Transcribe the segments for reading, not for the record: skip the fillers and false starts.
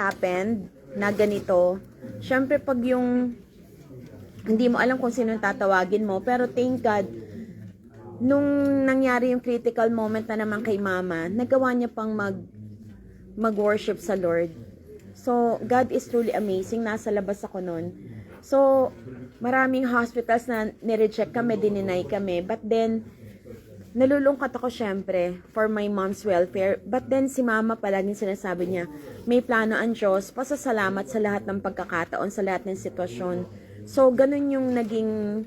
happened na ganito, syempre pag yung hindi mo alam kung sino tatawagin mo, pero thank God, nung nangyari yung critical moment na naman kay mama, nagawa niya pang mag-worship sa Lord. So, God is truly amazing. Nasa labas ako nun. So, maraming hospitals na nireject kami, dininay kami. But then, nalulungkot ako syempre for my mom's welfare. But then, si mama palaging sinasabi niya, may plano ang Diyos, pasasalamat sa lahat ng pagkakataon, sa lahat ng sitwasyon. So, ganun yung naging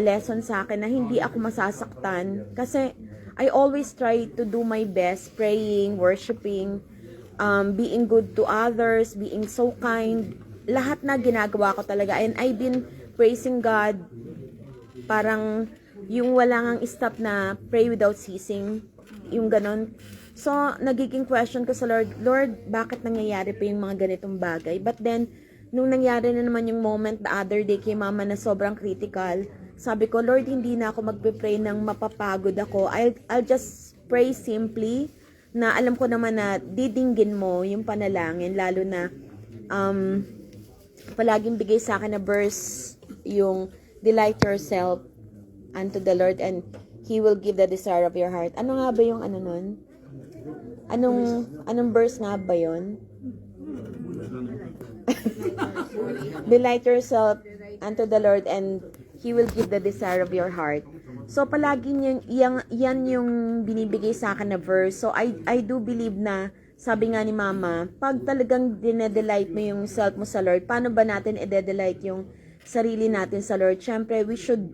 lesson sa akin na hindi ako masasaktan. Kasi, I always try to do my best, praying, worshiping, being good to others, being so kind. Lahat na ginagawa ko talaga. And I've been praising God. Parang yung wala ngang stop na pray without ceasing. Yung ganon. So, nagiging question ko sa Lord, Lord, bakit nangyayari pa yung mga ganitong bagay? But then, nung nangyari na naman yung moment the other day kay mama na sobrang critical, sabi ko, Lord, hindi na ako magpe-pray ng mapapagod ako. I'll just pray simply na alam ko naman na didinggin mo yung panalangin, lalo na palaging bigay sa akin na verse yung delight yourself unto the Lord and He will give the desire of your heart. Ano nga ba yung ano nun? Anong verse nga ba yun? Delight yourself unto the Lord and He will give the desire of your heart. So, palaging yan yung binibigay sa akin na verse. So, I do believe na, sabi nga ni Mama, pag talagang dinedelight mo yung self mo sa Lord, paano ba natin i-delight yung sarili natin sa Lord? Siyempre, we should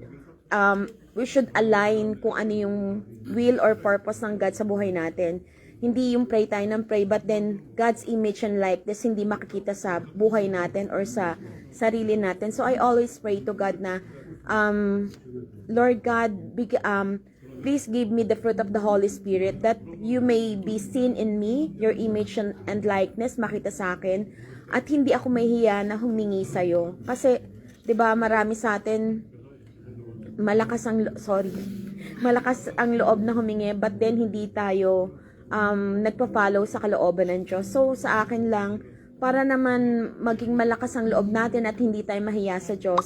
align kung ano yung will or purpose ng God sa buhay natin. Hindi yung pray tayo ng pray, but then God's image and likeness hindi makikita sa buhay natin or sa sarili natin. So, I always pray to God na, Lord God, please give me the fruit of the Holy Spirit that you may be seen in me, your image and likeness, makita sa akin, at hindi ako mahihiya na humingi sa'yo. Kasi, di ba, marami sa atin, malakas ang loob na humingi, but then hindi tayo nagpa-follow sa kalooban ng Diyos. So, sa akin lang, para naman maging malakas ang loob natin at hindi tayo mahiya sa Diyos,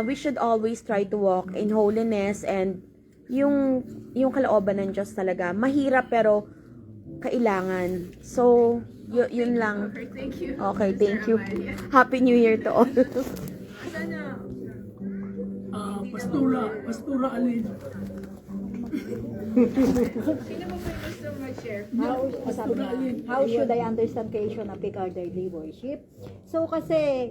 we should always try to walk in holiness and yung kalooban ng Diyos talaga. Mahirap pero kailangan. So, yun lang. Okay, thank you. Happy New Year to all. Pastora Alin. How should I understand creation of orderly worship? So kasi,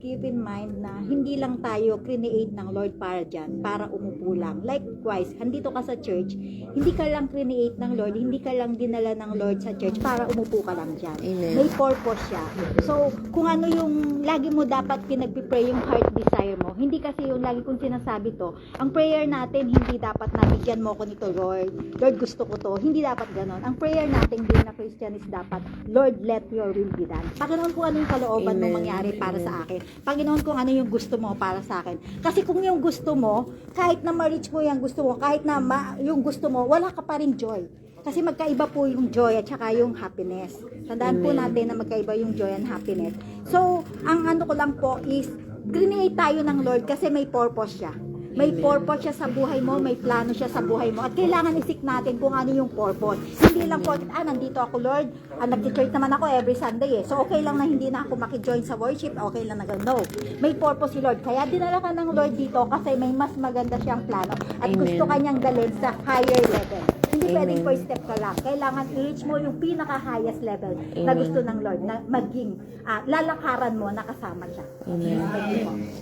keep in mind na hindi lang tayo create ng Lord para dyan, para umupo lang. Likewise, handito ka sa church, hindi ka lang create ng Lord, hindi ka lang dinala ng Lord sa church para umupo ka lang dyan. Amen. May purpose siya. So, kung ano yung lagi mo dapat pinagpipray yung heart desire mo, hindi kasi yung lagi kong sinasabi to, ang prayer natin, hindi dapat nabigyan mo ko nito, Lord. Lord, gusto ko to. Hindi dapat ganon. Ang prayer natin din na Christian is dapat, Lord, let your will be done. Panginoon, kung ano yung kalooban mo mangyari para sa akin. Panginoon, kung ano yung gusto mo para sa akin. Kasi kung yung gusto mo, kahit na ma-reach mo yung gusto mo, kahit na yung gusto mo, wala ka pa rin joy. Kasi magkaiba po yung joy at saka yung happiness. Tandaan po natin na magkaiba yung joy and happiness. So, ang ano ko lang po is, create tayo ng Lord kasi may purpose siya. May purpose siya sa buhay mo, may plano siya sa buhay mo. At kailangan isik natin kung ano yung purpose. Hindi lang po, nandito ako Lord, nag-church naman ako every Sunday eh. So okay lang na hindi na ako maki-join sa worship, okay lang na no. May purpose si Lord. Kaya dinala ka ng Lord dito kasi may mas maganda siyang plano. At gusto kanyang dalhin sa higher level. Hindi pwedeng first step ka lang. Kailangan i-reach mo yung pinaka-highest level na gusto ng Lord na maging lalakaran mo na kasama siya. Amen.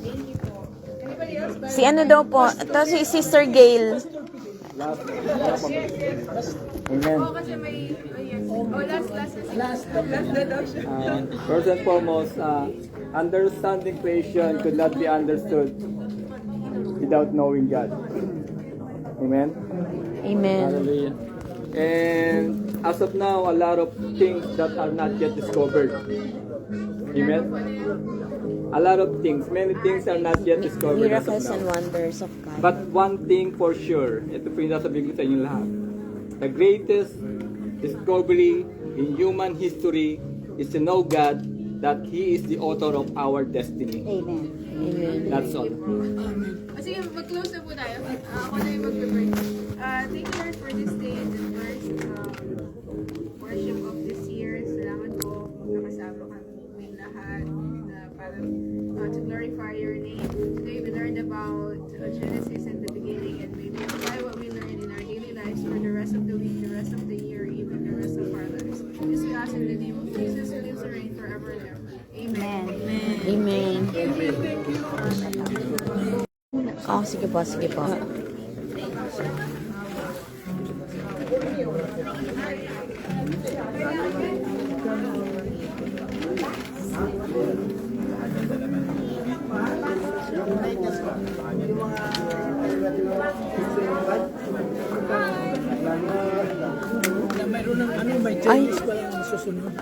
Thank you po. Si ano daw po, ito si Sister Gail. Amen. First and foremost, understanding creation could not be understood without knowing God. Amen. Amen. Hallelujah. And as of now, a lot of things that are not yet discovered. Amen. A lot of things, many things are not yet discovered as of Miracles and now. wonders of God. But one thing for sure, ito po yung nasabihin ko sa inyo lahat. The greatest discovery in human history is to know God, that He is the author of our destiny. Amen. Amen. That's all. Sige, mag-close na po tayo. Ako na yung mag-pray. Thank you Lord for this day, the first worship of this year. Salamat po, magkakasama kami lahat na parang to glorify your name. Today we learned about Genesis and the beginning, and maybe apply what we learned in our daily lives for the rest of the week, the rest of the year, even the rest of our lives. This we ask in the name of Jesus, who lives and reigns forever and ever. Amen. Amen. Amen. Oh, sige po, sige po. Mayroon ng ano, may Ay. Chinese palang susunod.